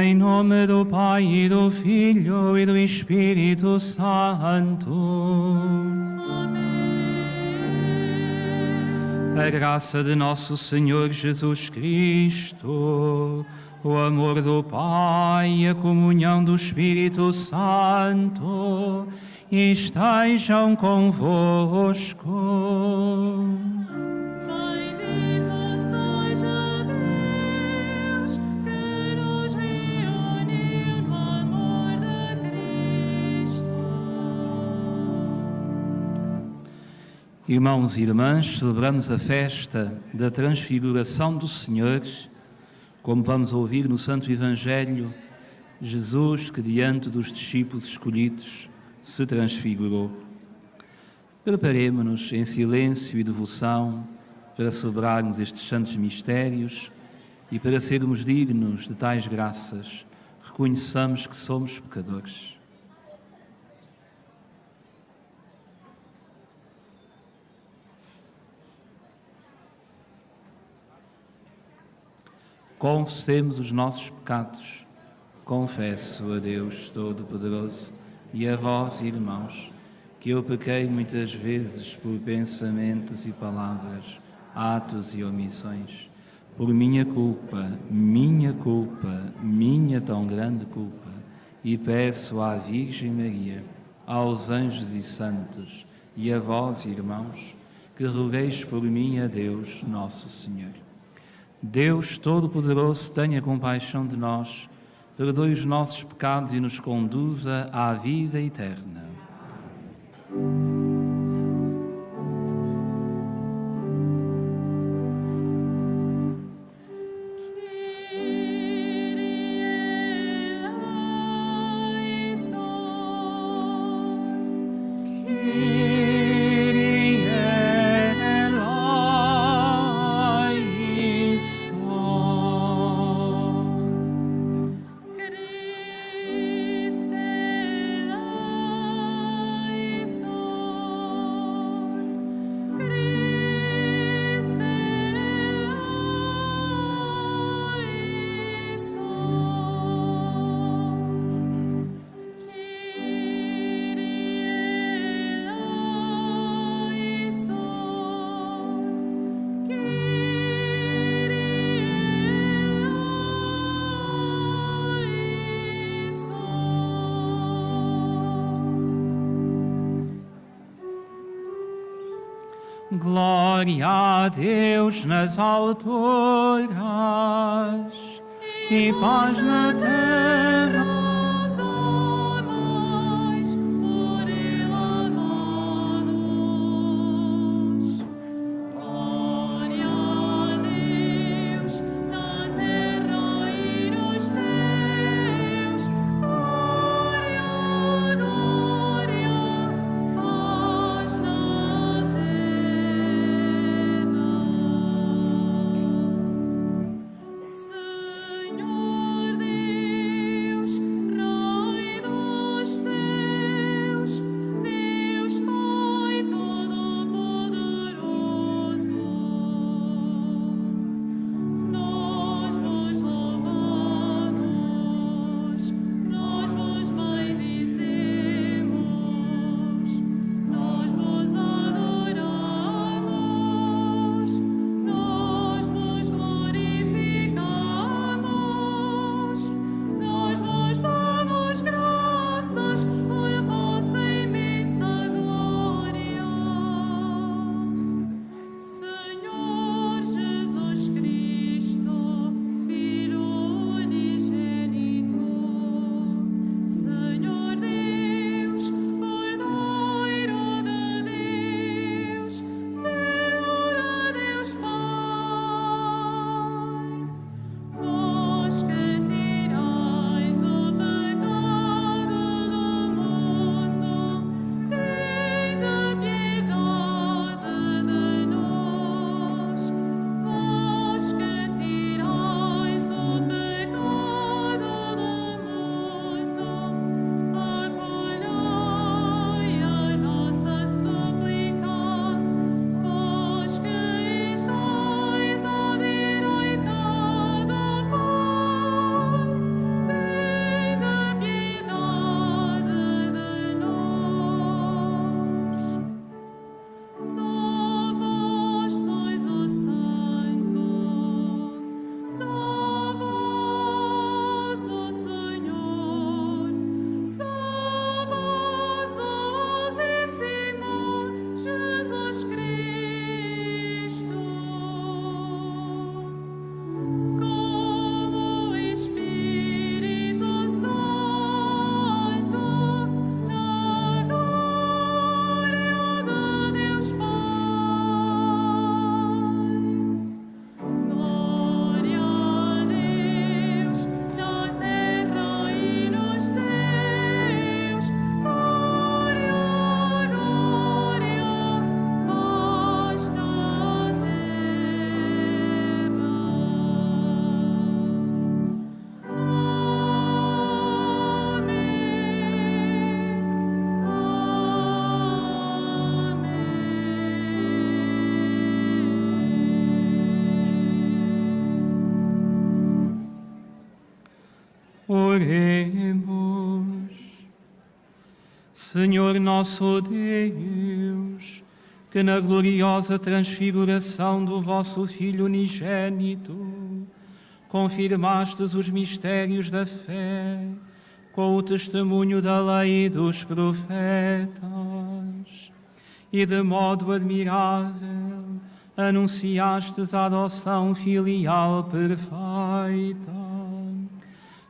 Em nome do Pai e do Filho e do Espírito Santo. A graça de nosso Senhor Jesus Cristo, o amor do Pai e a comunhão do Espírito Santo estejam convosco. Bendito seja Deus que nos reuniu no amor de Cristo. Irmãos e irmãs, celebramos a festa da transfiguração do Senhor. Como vamos ouvir no Santo Evangelho, Jesus, que diante dos discípulos escolhidos se transfigurou. Preparemo-nos em silêncio e devoção para celebrarmos estes santos mistérios e para sermos dignos de tais graças, reconheçamos que somos pecadores. Confessemos os nossos pecados. Confesso a Deus Todo-Poderoso e a vós, irmãos, que eu pequei muitas vezes por pensamentos e palavras, atos e omissões, por minha culpa, minha tão grande culpa, e peço à Virgem Maria, aos anjos e santos, e a vós, irmãos, que rogueis por mim a Deus, nosso Senhor. Deus Todo-Poderoso, tenha compaixão de nós, perdoe os nossos pecados e nos conduza à vida eterna. Glória a Deus nas alturas e paz na terra. Os homens por ele amados. Glória a Deus na terra e nos céus. Glória, glória, paz na terra. Senhor Deus, Oremos. Senhor nosso Deus, que na gloriosa transfiguração do vosso Filho unigênito confirmastes os mistérios da fé com o testemunho da lei e dos profetas, e de modo admirável anunciastes a adoção filial perfeita.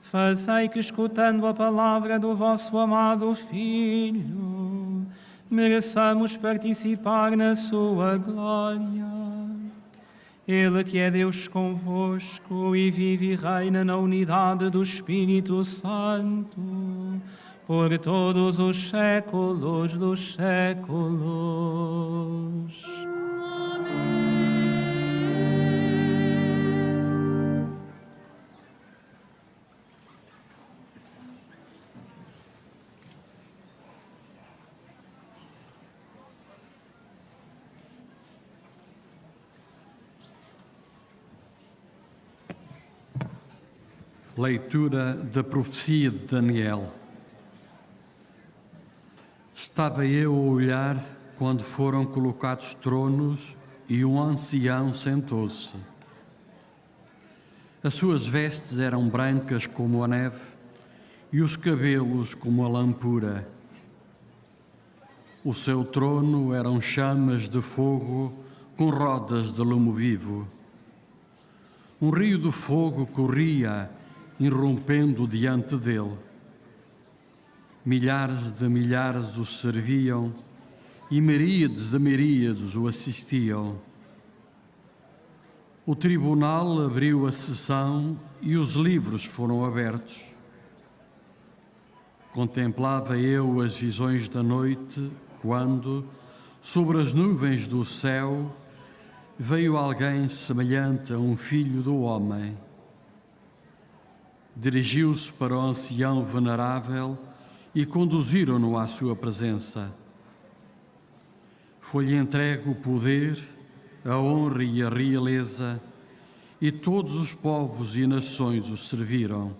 Fazei que, escutando a palavra do vosso amado Filho, mereçamos participar na sua glória. Ele que é Deus convosco e vive e reina na unidade do Espírito Santo, por todos os séculos dos séculos. Leitura da profecia de Daniel. Estava eu a olhar quando foram colocados tronos e um ancião sentou-se. As suas vestes eram brancas como a neve e os cabelos como a lã pura. O seu trono eram chamas de fogo com rodas de lume vivo. Um rio de fogo corria irrompendo diante dele. Milhares de milhares o serviam e miríades de miríades o assistiam. O tribunal abriu a sessão e os livros foram abertos. Contemplava eu as visões da noite quando, sobre as nuvens do céu, veio alguém semelhante a um filho do homem. Dirigiu-se para o ancião venerável e conduziram-no à sua presença. Foi-lhe entregue o poder, a honra e a realeza, e todos os povos e nações o serviram.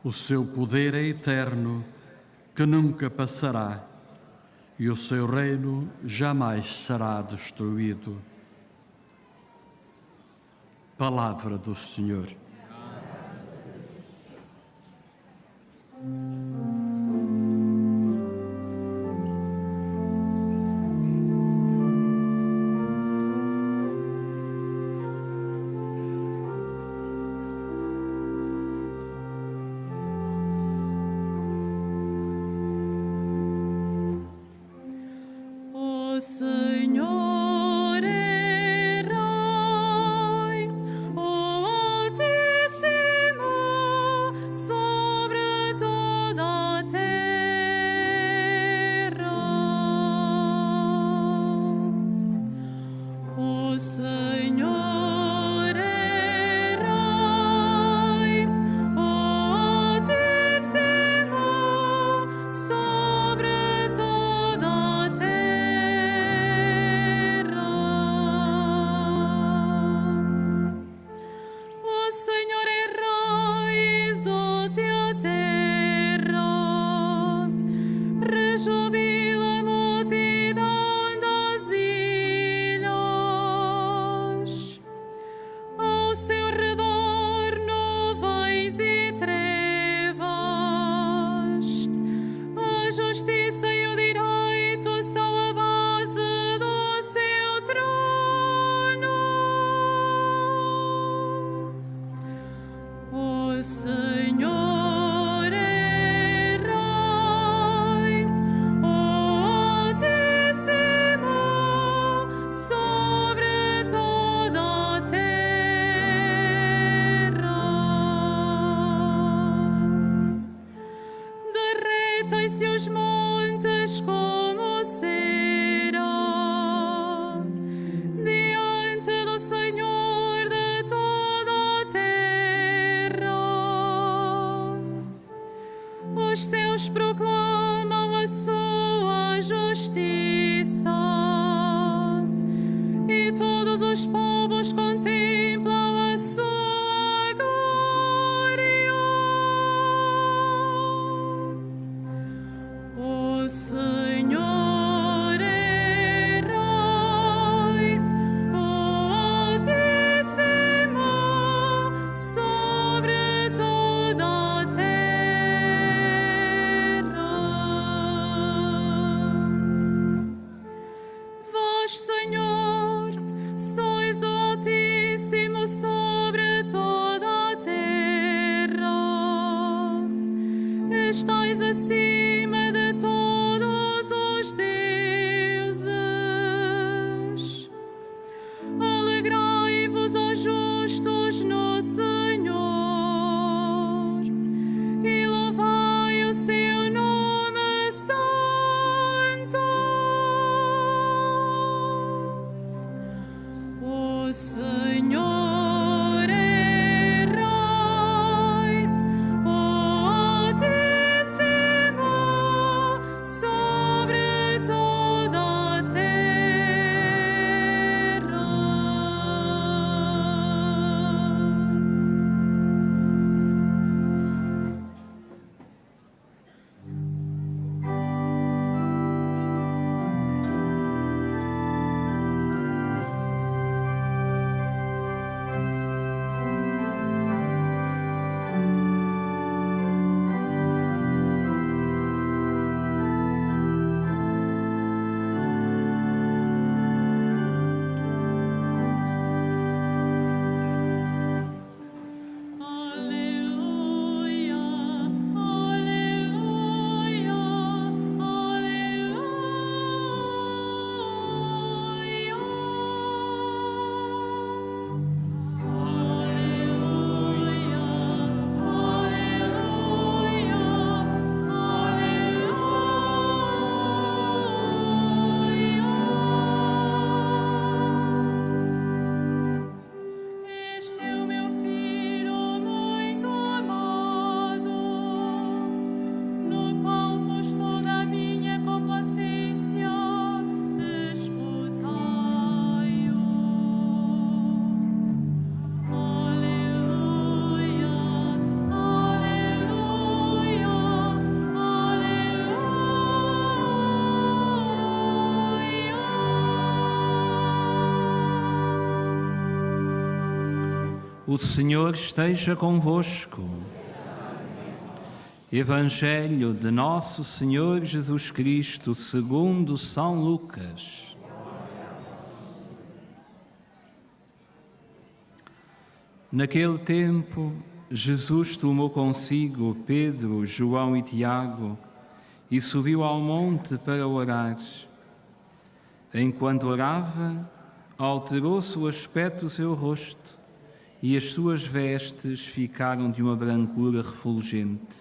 O seu poder é eterno, que nunca passará, e o seu reino jamais será destruído. Palavra do Senhor. O Senhor é Rei, o Altíssimo, sobre toda a terra. O Senhor é Rei, o Altíssimo, sobre toda a terra. O Senhor é Rei, exulte a terra, rejubila a multidão das ilhas. Ao seu redor nuvens e trevas, a justiça e o direito são a base do seu trono. O Senhor é Rei, o Altíssimo, sobre toda a terra. Derretem-se os montes como cera diante do Senhor de toda a terra. Os céus proclamam a sua justiça e todos os povos contemplam a sua glória. O Senhor esteja convosco. Evangelho de Nosso Senhor Jesus Cristo, segundo São Lucas. Naquele tempo, Jesus tomou consigo Pedro, João e Tiago e subiu ao monte para orar. Enquanto orava, alterou-se o aspecto do seu rosto e as suas vestes ficaram de uma brancura refulgente.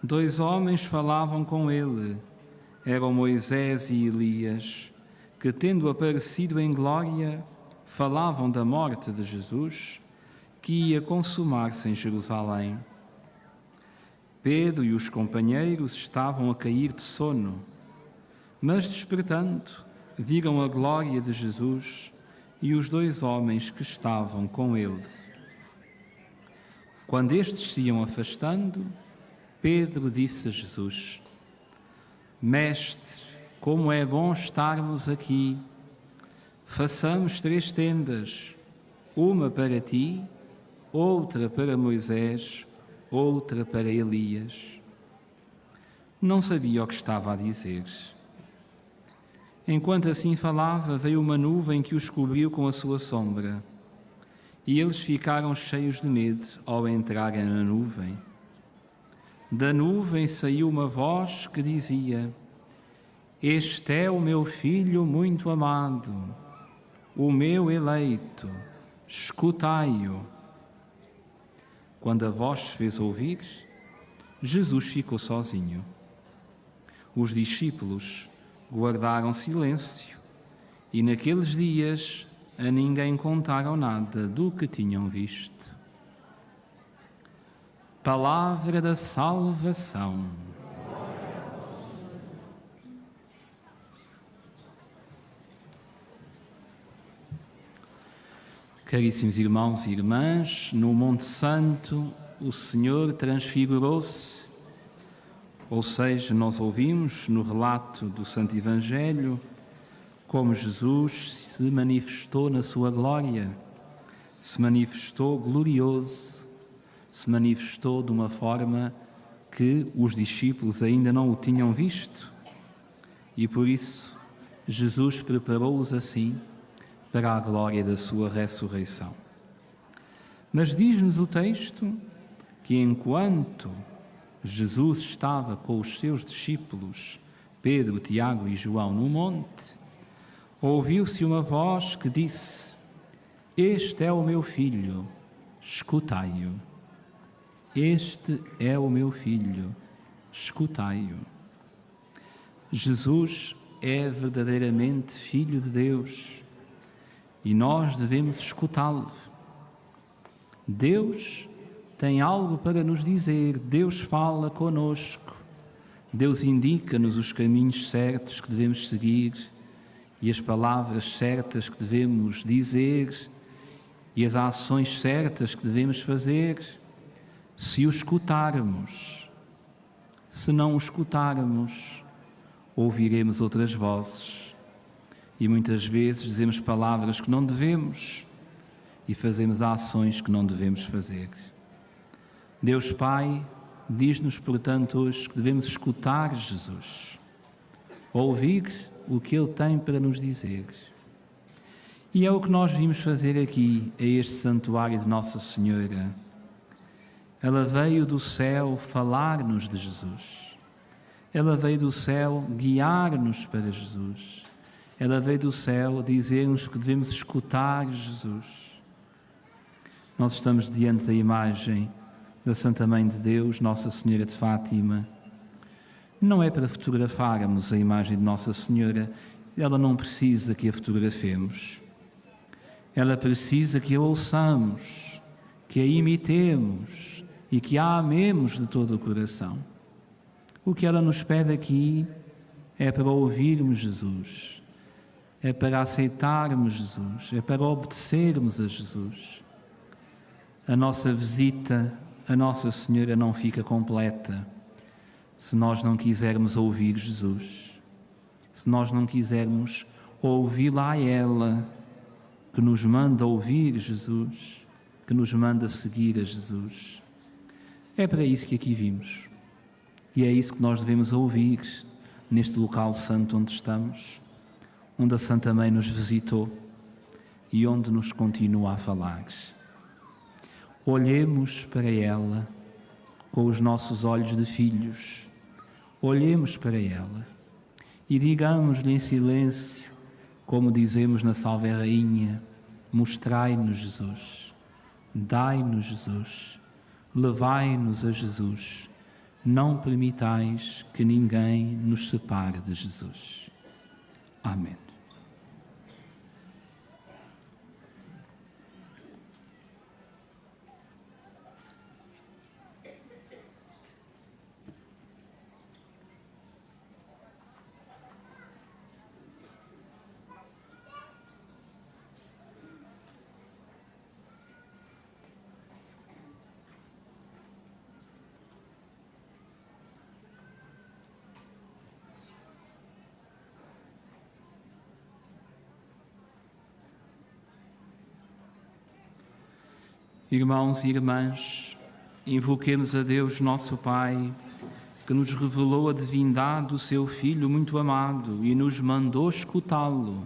2 homens falavam com ele, eram Moisés e Elias, que, tendo aparecido em glória, falavam da morte de Jesus, que ia consumar-se em Jerusalém. Pedro e os companheiros estavam a cair de sono, mas, despertando, viram a glória de Jesus e os 2 homens que estavam com ele. Quando estes se iam afastando, Pedro disse a Jesus: Mestre, como é bom estarmos aqui. Façamos 3 tendas, uma para ti, outra para Moisés, outra para Elias. Não sabia o que estava a dizer. Enquanto assim falava, veio uma nuvem que os cobriu com a sua sombra, e eles ficaram cheios de medo ao entrarem na nuvem. Da nuvem saiu uma voz que dizia: Este é o meu filho muito amado, o meu eleito, escutai-o. Quando a voz se fez ouvir, Jesus ficou sozinho. Os discípulos guardaram silêncio e naqueles dias a ninguém contaram nada do que tinham visto. Palavra da salvação. Caríssimos irmãos e irmãs, no Monte Santo o Senhor transfigurou-se, ou seja, nós ouvimos no relato do Santo Evangelho como Jesus se manifestou na sua glória, se manifestou glorioso, se manifestou de uma forma que os discípulos ainda não o tinham visto. E por isso Jesus preparou-os assim para a glória da sua ressurreição. Mas diz-nos o texto que enquanto Jesus estava com os seus discípulos, Pedro, Tiago e João, no monte, ouviu-se uma voz que disse: Este é o meu filho, escutai-o. Este é o meu filho, escutai-o. Jesus é verdadeiramente Filho de Deus e nós devemos escutá-lo. Deus tem algo para nos dizer, Deus fala conosco, Deus indica-nos os caminhos certos que devemos seguir e as palavras certas que devemos dizer e as ações certas que devemos fazer. Se o escutarmos, se não o escutarmos, ouviremos outras vozes e muitas vezes dizemos palavras que não devemos e fazemos ações que não devemos fazer. Deus Pai diz-nos, portanto, hoje que devemos escutar Jesus, ouvir o que Ele tem para nos dizer. E é o que nós vimos fazer aqui, a este santuário de Nossa Senhora. Ela veio do céu falar-nos de Jesus. Ela veio do céu guiar-nos para Jesus. Ela veio do céu dizer-nos que devemos escutar Jesus. Nós estamos diante da imagem da Santa Mãe de Deus, Nossa Senhora de Fátima. Não é para fotografarmos a imagem de Nossa Senhora, ela não precisa que a fotografemos. Ela precisa que a ouçamos, que a imitemos e que a amemos de todo o coração. O que ela nos pede aqui é para ouvirmos Jesus, é para aceitarmos Jesus, é para obedecermos a Jesus. A nossa visita a Nossa Senhora não fica completa se nós não quisermos ouvir Jesus, se nós não quisermos ouvi-la a ela, que nos manda ouvir Jesus, que nos manda seguir a Jesus. É para isso que aqui vimos. E é isso que nós devemos ouvir neste local santo onde estamos, onde a Santa Mãe nos visitou e onde nos continua a falar. Olhemos para ela com os nossos olhos de filhos. Olhemos para ela e digamos-lhe em silêncio, como dizemos na Salve Rainha: mostrai-nos Jesus, dai-nos Jesus, levai-nos a Jesus, não permitais que ninguém nos separe de Jesus. Amém. Irmãos e irmãs, invoquemos a Deus nosso Pai, que nos revelou a divindade do seu Filho muito amado e nos mandou escutá-lo,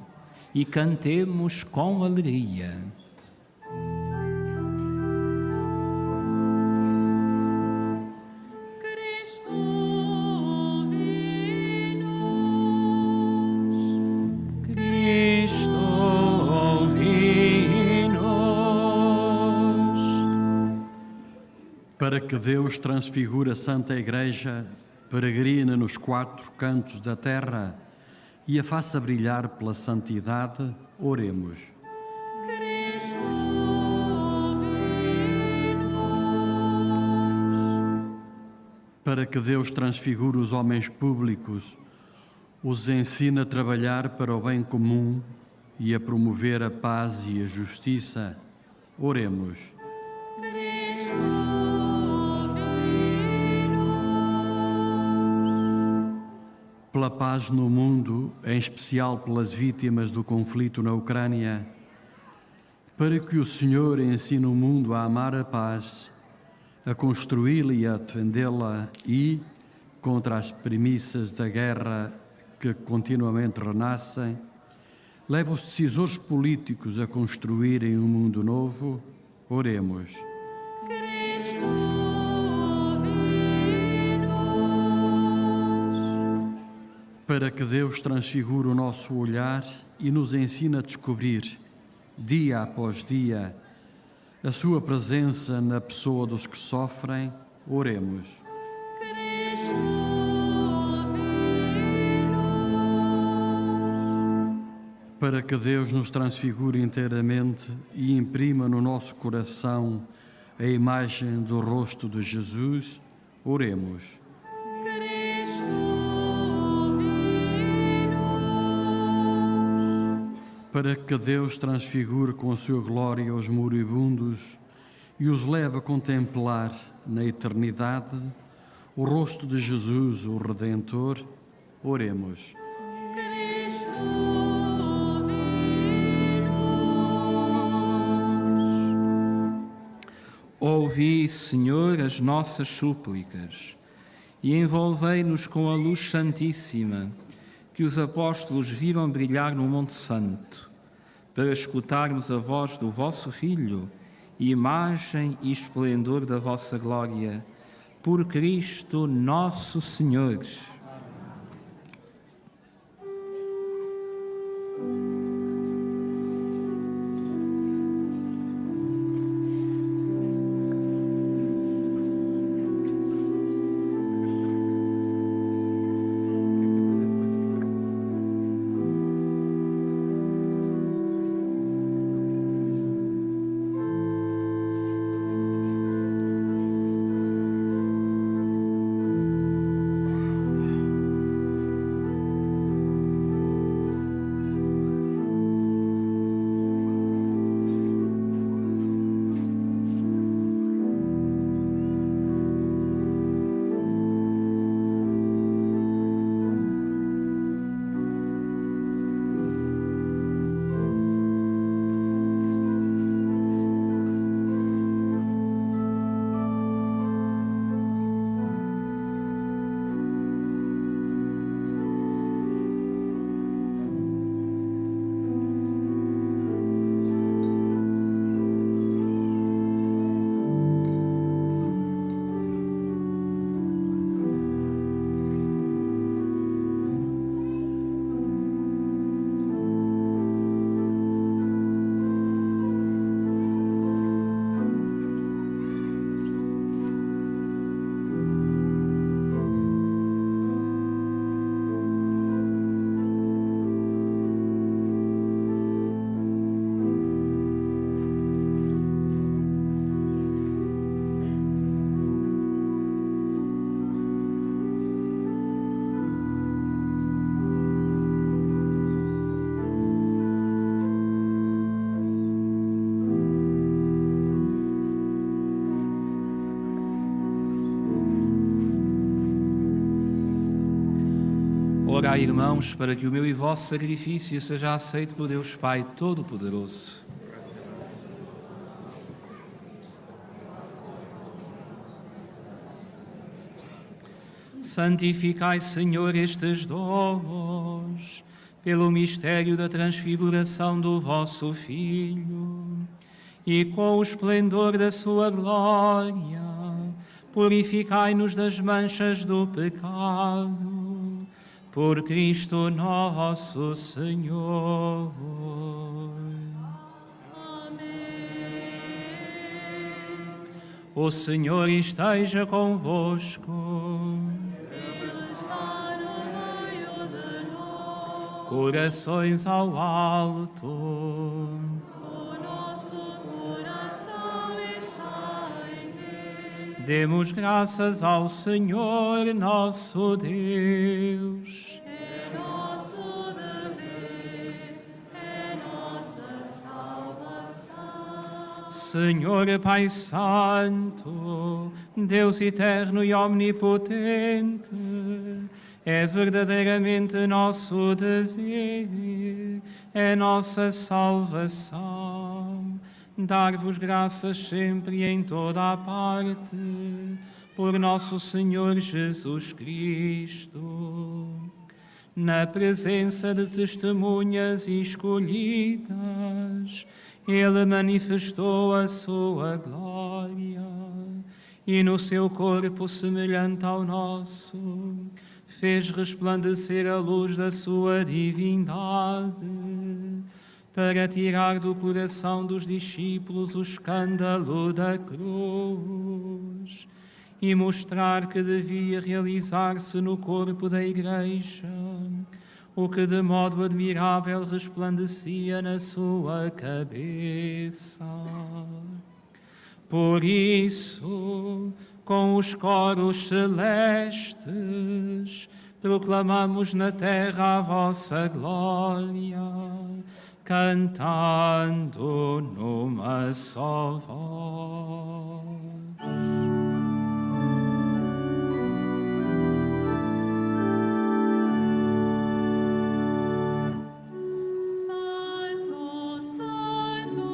e cantemos com alegria. Cristo, ouvi-nos. Cristo, ouvi-nos. Para que Deus transfigure a Santa Igreja, peregrina nos quatro cantos da terra e a faça brilhar pela santidade, oremos. Cristo, ouvi-nos. Para que Deus transfigure os homens públicos, os ensine a trabalhar para o bem comum e a promover a paz e a justiça, oremos. Cristo, Pela paz no mundo, em especial pelas vítimas do conflito na Ucrânia, para que o Senhor ensine o mundo a amar a paz, a construí-la e a defendê-la e, contra as premissas da guerra que continuamente renascem, leva os decisores políticos a construírem um mundo novo, oremos. Cristo, ouvi-nos. Para que Deus transfigure o nosso olhar e nos ensine a descobrir, dia após dia, a sua presença na pessoa dos que sofrem, oremos. Cristo, ouvi-nos. Para que Deus nos transfigure inteiramente e imprima no nosso coração a imagem do rosto de Jesus, oremos. Cristo, ouvi-nos. Para que Deus transfigure com a sua glória os moribundos e os leve a contemplar na eternidade o rosto de Jesus, o Redentor, oremos. Cristo, ouvi-nos. Ouvi, Senhor, as nossas súplicas e envolvei-nos com a luz santíssima que os apóstolos viram brilhar no Monte Santo, para escutarmos a voz do vosso Filho, imagem e esplendor da vossa glória, por Cristo nosso Senhor. Orai, irmãos, para que o meu e vosso sacrifício seja aceito por Deus Pai Todo-Poderoso. Santificai, Senhor, estes dons, pelo mistério da transfiguração do vosso Filho, e com o esplendor da sua glória, purificai-nos das manchas do pecado, por Cristo nosso Senhor. O Senhor esteja convosco. Ele está no meio de nós. Corações ao alto. O nosso coração está em Deus. Demos graças ao Senhor nosso Deus. É nosso dever, é nossa salvação. Senhor Pai Santo, Deus eterno e omnipotente, é verdadeiramente nosso dever, é nossa salvação, dar-vos graças sempre e em toda a parte, por nosso Senhor Jesus Cristo. Na presença de testemunhas escolhidas, Ele manifestou a sua glória e no seu corpo semelhante ao nosso, fez resplandecer a luz da sua divindade, para tirar do coração dos discípulos o escândalo da cruz e mostrar que devia realizar-se no corpo da Igreja o que de modo admirável resplandecia na sua cabeça. Por isso, com os coros celestes, proclamamos na terra a vossa glória, cantando numa só voz. Santo, Santo,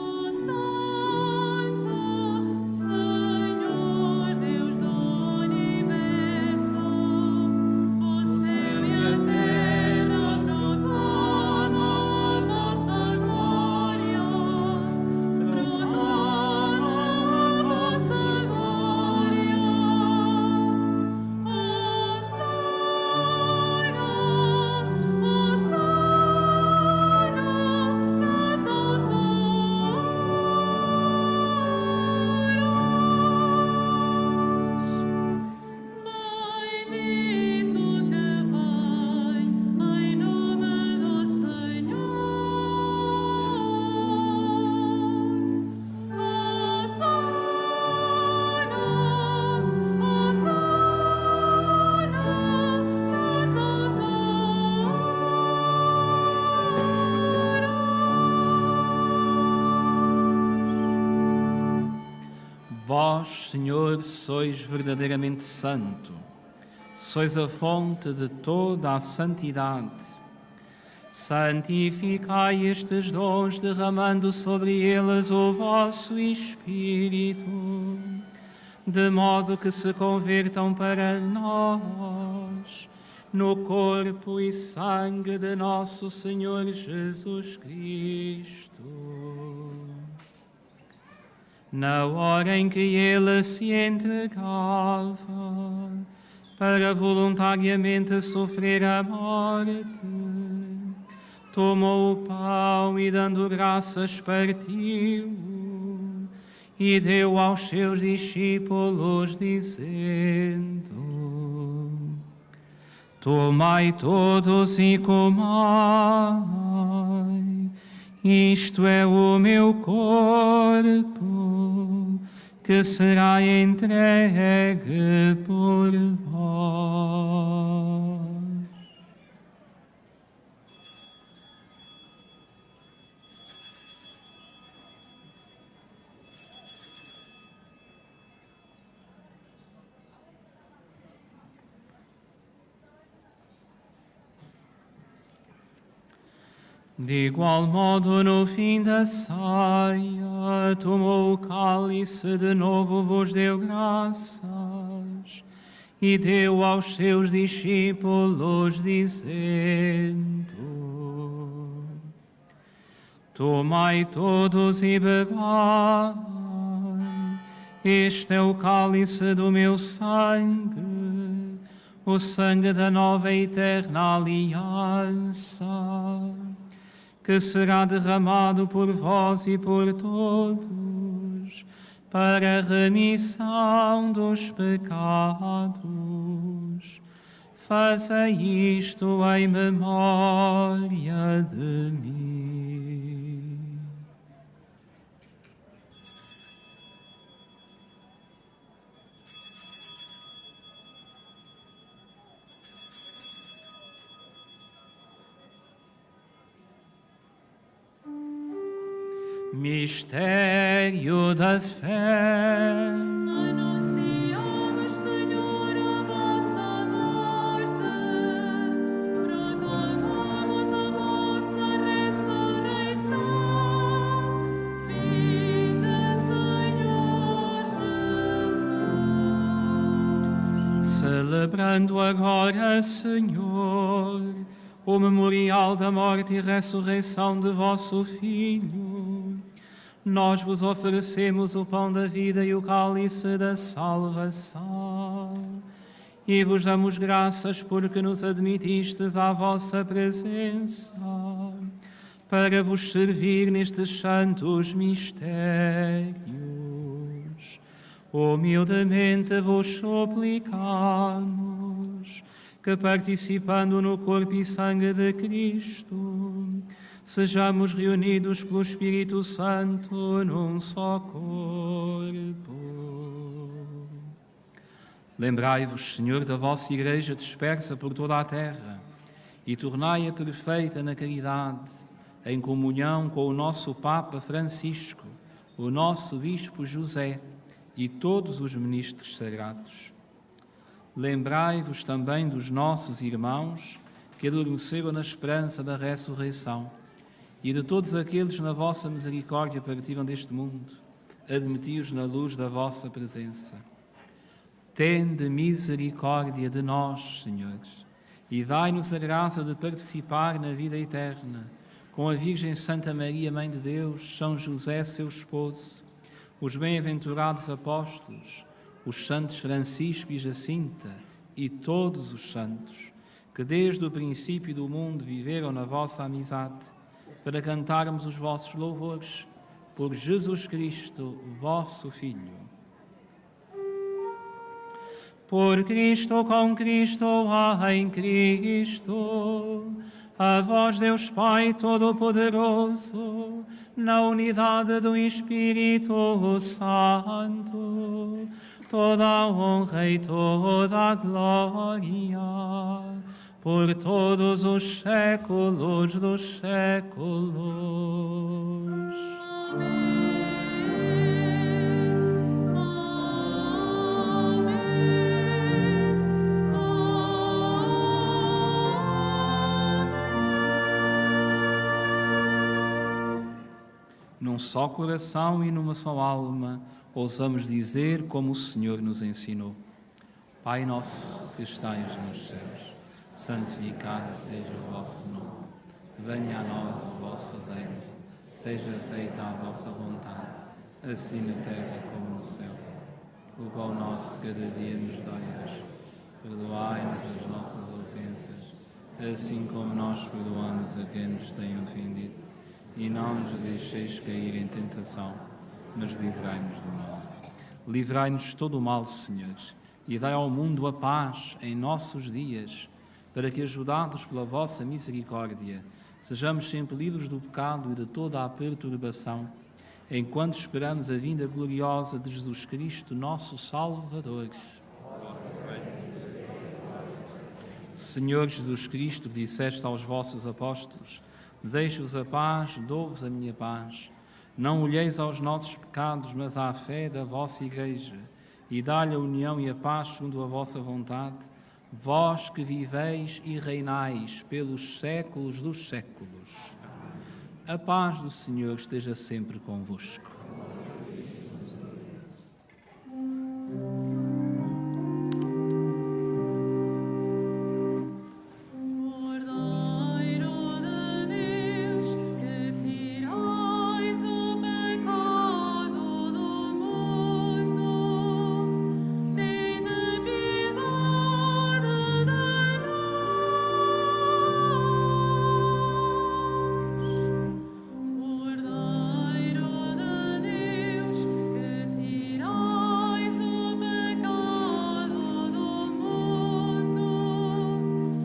Santo, Senhor Deus do universo, o céu e a terra proclamam a vossa glória, proclamam a vossa glória. Nas alturas. Bendito que vem em nome do Senhor. Hosana, Hosana nas Vós, Senhor, sois verdadeiramente santo, sois a fonte de toda a santidade. Santificai estes dons, derramando sobre eles o vosso Espírito, de modo que se convertam para nós no corpo e sangue de nosso Senhor Jesus Cristo. Na hora em que ele se entregava para voluntariamente sofrer a morte, tomou o pão e, dando graças, partiu e deu aos seus discípulos, dizendo: Tomai todos e comai, isto é o meu corpo, que será entregue por vós. De igual modo, no fim da ceia, tomou o cálice, de novo vos deu graças e deu aos seus discípulos, dizendo: tomai todos e bebei, este é o cálice do meu sangue, o sangue da nova e eterna aliança, que será derramado por vós e por todos, para a remissão dos pecados. Faça isto em memória de mim. Mistério da fé. Anunciamos, Senhor, a vossa morte, proclamamos a vossa ressurreição. Vinda, Senhor Jesus. Celebrando agora, Senhor, o memorial da morte e ressurreição de vosso Filho, nós vos oferecemos o pão da vida e o cálice da salvação. E vos damos graças porque nos admitistes à vossa presença, para vos servir nestes santos mistérios. Humildemente vos suplicamos que, participando no corpo e sangue de Cristo, sejamos reunidos pelo Espírito Santo num só corpo. Lembrai-vos, Senhor, da vossa Igreja dispersa por toda a terra e tornai-a perfeita na caridade, em comunhão com o nosso Papa Francisco, o nosso Bispo José e todos os ministros sagrados. Lembrai-vos também dos nossos irmãos que adormeceram na esperança da ressurreição e de todos aqueles na vossa misericórdia partiram deste mundo. Admiti-os na luz da vossa presença. Tende misericórdia de nós, senhores, e dai-nos a graça de participar na vida eterna, com a Virgem Santa Maria, Mãe de Deus, São José, seu esposo, os bem-aventurados apóstolos, os santos Francisco e Jacinta e todos os santos, que desde o princípio do mundo viveram na vossa amizade, para cantarmos os vossos louvores por Jesus Cristo, vosso Filho. Por Cristo, com Cristo, em Cristo, a vós, Deus Pai Todo-Poderoso, na unidade do Espírito Santo, toda a honra e toda a glória, por todos os séculos dos séculos. Amém. Num só coração e numa só alma, ousamos dizer como o Senhor nos ensinou. Pai nosso que estais nos céus, santificado seja o vosso nome. Venha a nós o vosso reino. Seja feita a vossa vontade, assim na terra como no céu. O pão nosso de cada dia nos dai hoje. Perdoai-nos as nossas ofensas, assim como nós perdoamos a quem nos tem ofendido. E não nos deixeis cair em tentação, mas livrai-nos do mal. Livrai-nos de todo o mal, Senhor, e dai ao mundo a paz em nossos dias, para que, ajudados pela vossa misericórdia, sejamos sempre livres do pecado e de toda a perturbação, enquanto esperamos a vinda gloriosa de Jesus Cristo, nosso Salvador. Senhor Jesus Cristo, que disseste aos vossos apóstolos: deixo-vos a paz, dou-vos a minha paz. Não olheis aos nossos pecados, mas à fé da vossa Igreja, e dá-lhe a união e a paz segundo a vossa vontade, vós que viveis e reinais pelos séculos dos séculos. A paz do Senhor esteja sempre convosco. Cordeiro de Deus, que tirais o pecado do mundo, tende piedade de Cordeiro de Deus, que tirais o pecado do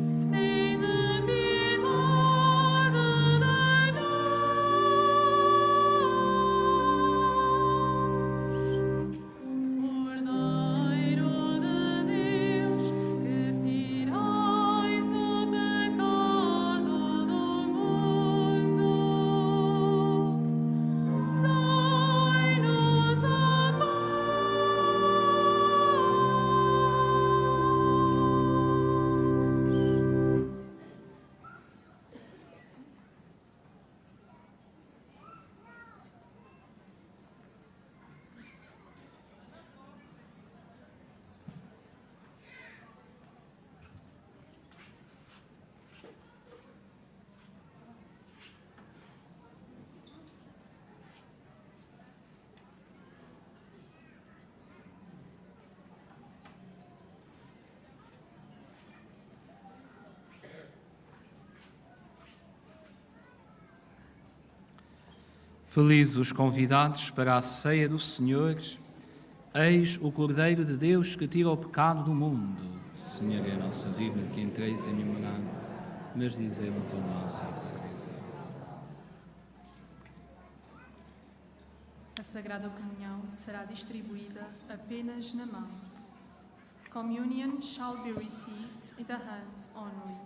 mundo, tende piedade de Cordeiro de Deus, que tirais o pecado do mundo, dai-nos a Felizes os convidados para a ceia do Senhor. Eis o Cordeiro de Deus que tira o pecado do mundo. Senhor, é nosso digno que entreis em minha morada, mas dizei-me que nós serei. A Sagrada Comunhão será distribuída apenas na mão. Communion shall be received in the hand only.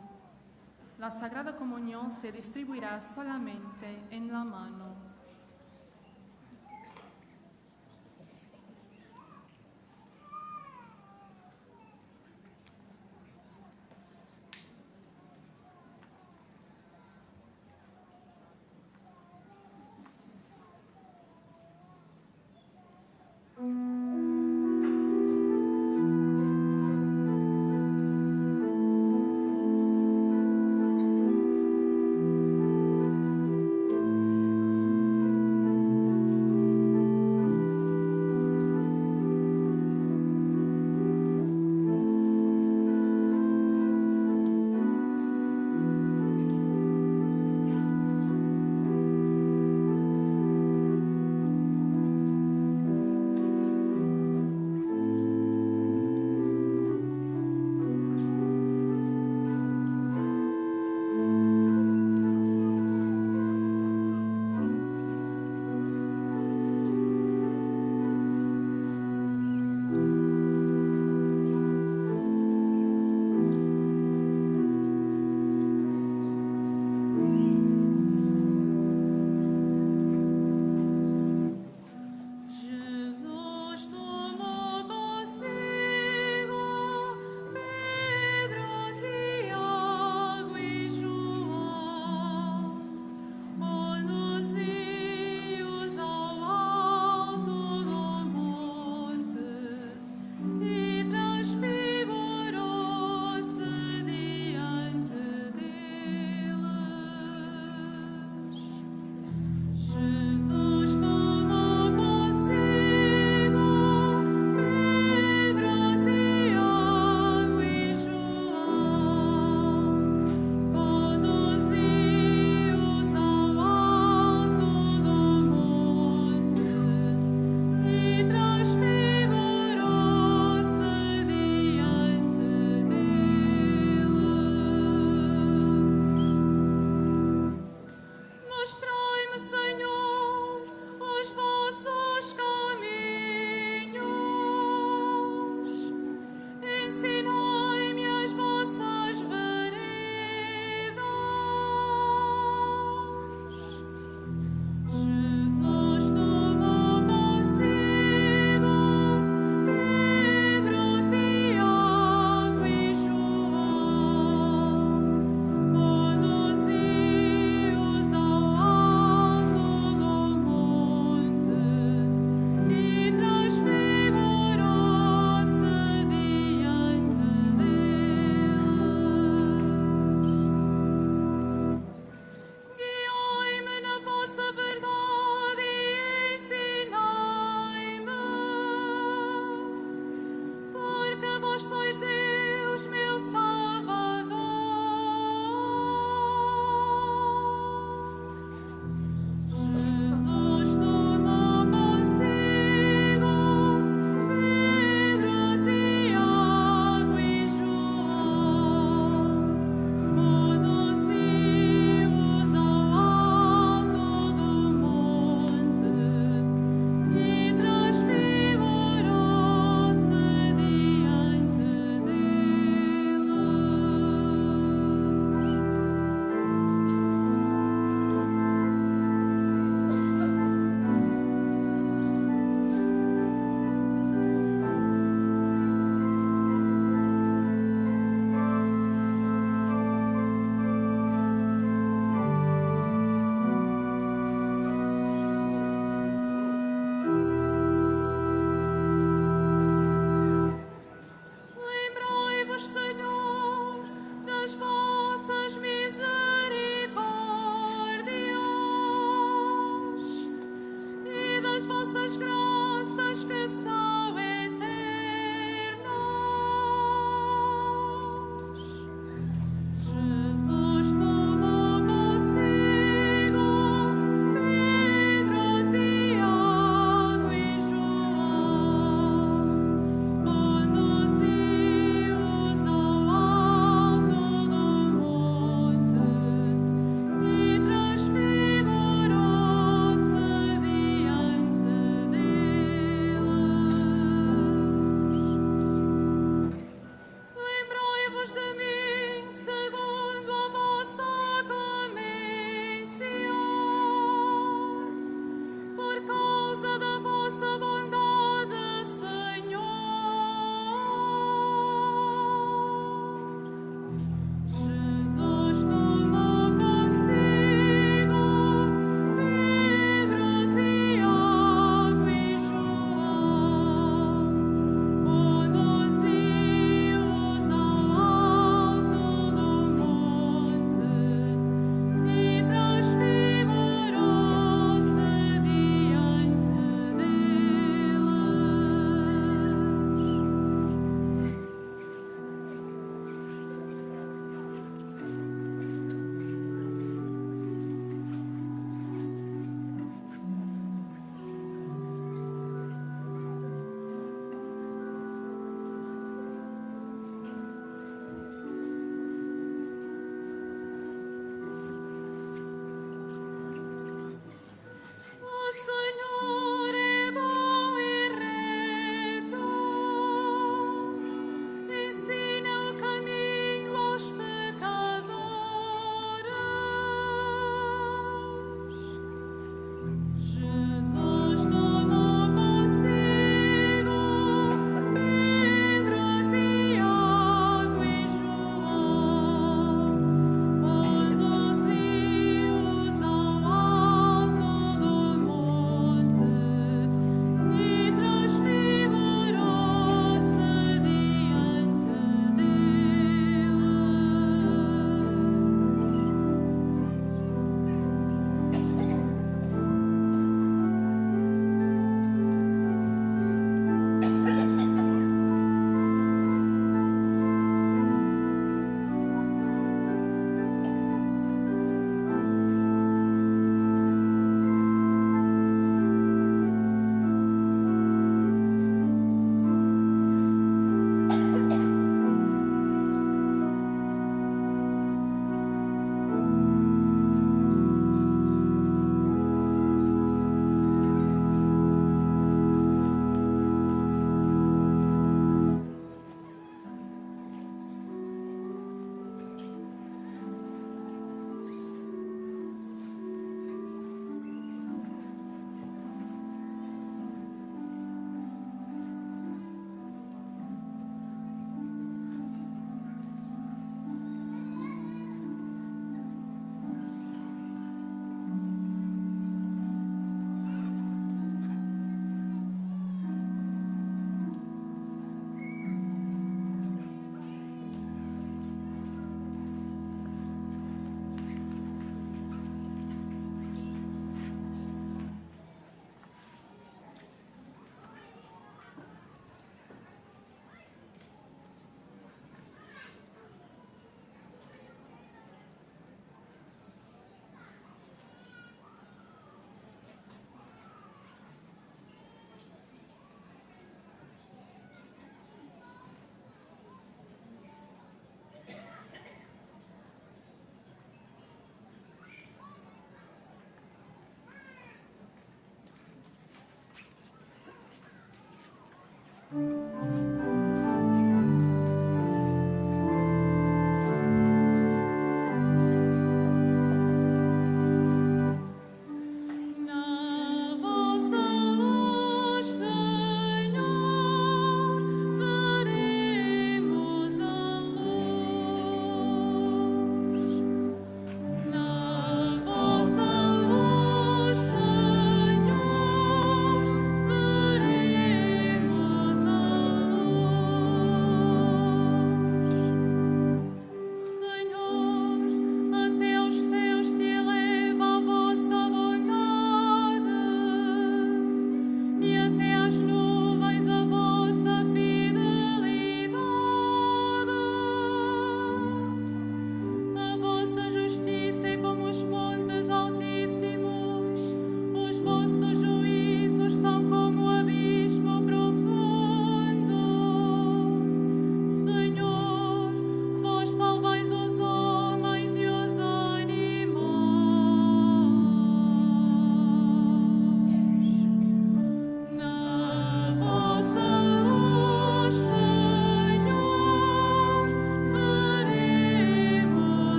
La Sagrada Comunión se distribuirá solamente en la mano.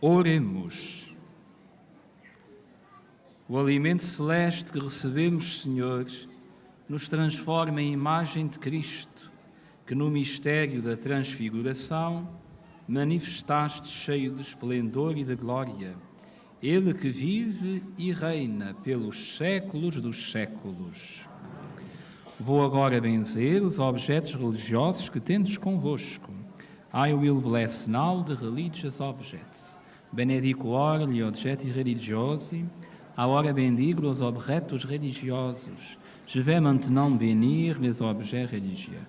Oremos. O alimento celeste que recebemos, Senhor, nos transforma em imagem de Cristo, que no mistério da transfiguração manifestaste cheio de esplendor e de glória. Ele que vive e reina pelos séculos dos séculos. Vou agora benzer os objetos religiosos que tendes convosco. I will bless now the religious objects. Benedico ora gli oggetti religiosi. Agora bendigo os objetos religiosos. Je vais maintenant bénir les objets religieux.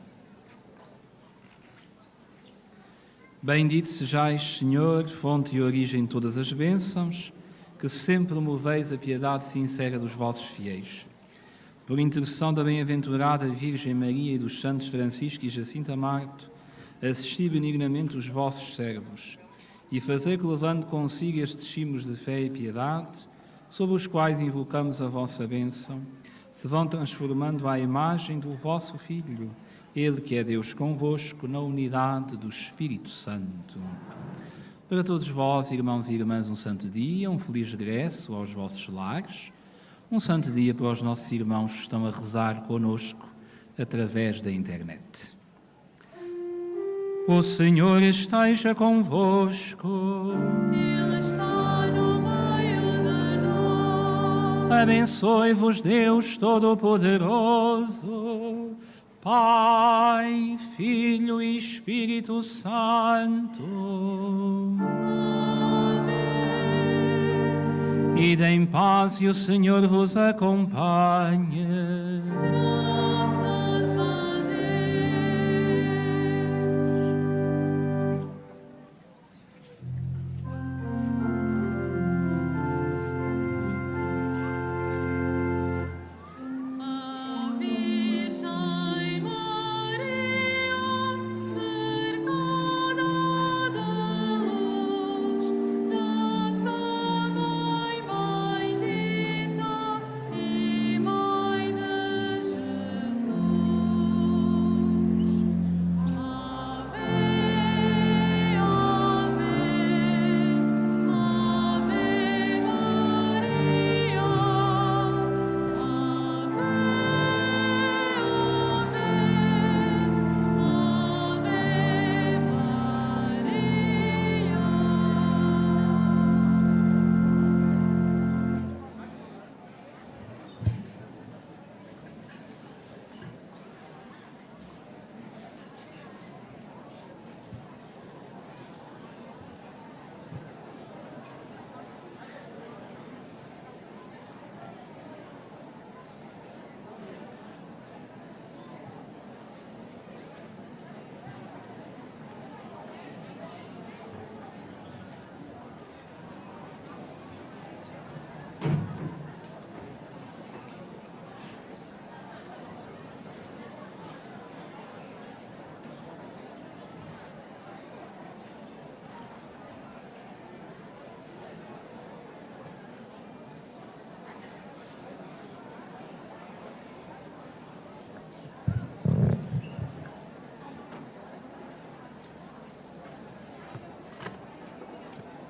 Bendito sejais, Senhor, fonte e origem de todas as bênçãos, que sempre promoveis a piedade sincera dos vossos fiéis. Por intercessão da bem-aventurada Virgem Maria e dos santos Francisco e Jacinta Marto, assisti benignamente os vossos servos e fazei que, levando consigo estes cimos de fé e piedade, sobre os quais invocamos a vossa bênção, se vão transformando à imagem do vosso Filho, Ele que é Deus convosco, na unidade do Espírito Santo. Para todos vós, irmãos e irmãs, um santo dia, um feliz regresso aos vossos lares, um santo dia para os nossos irmãos que estão a rezar conosco através da internet. O Senhor esteja convosco. Ele está no meio de nós. Abençoe-vos Deus Todo-Poderoso, Pai, Filho e Espírito Santo. Amém. Ide em paz e o Senhor vos acompanhe. Graças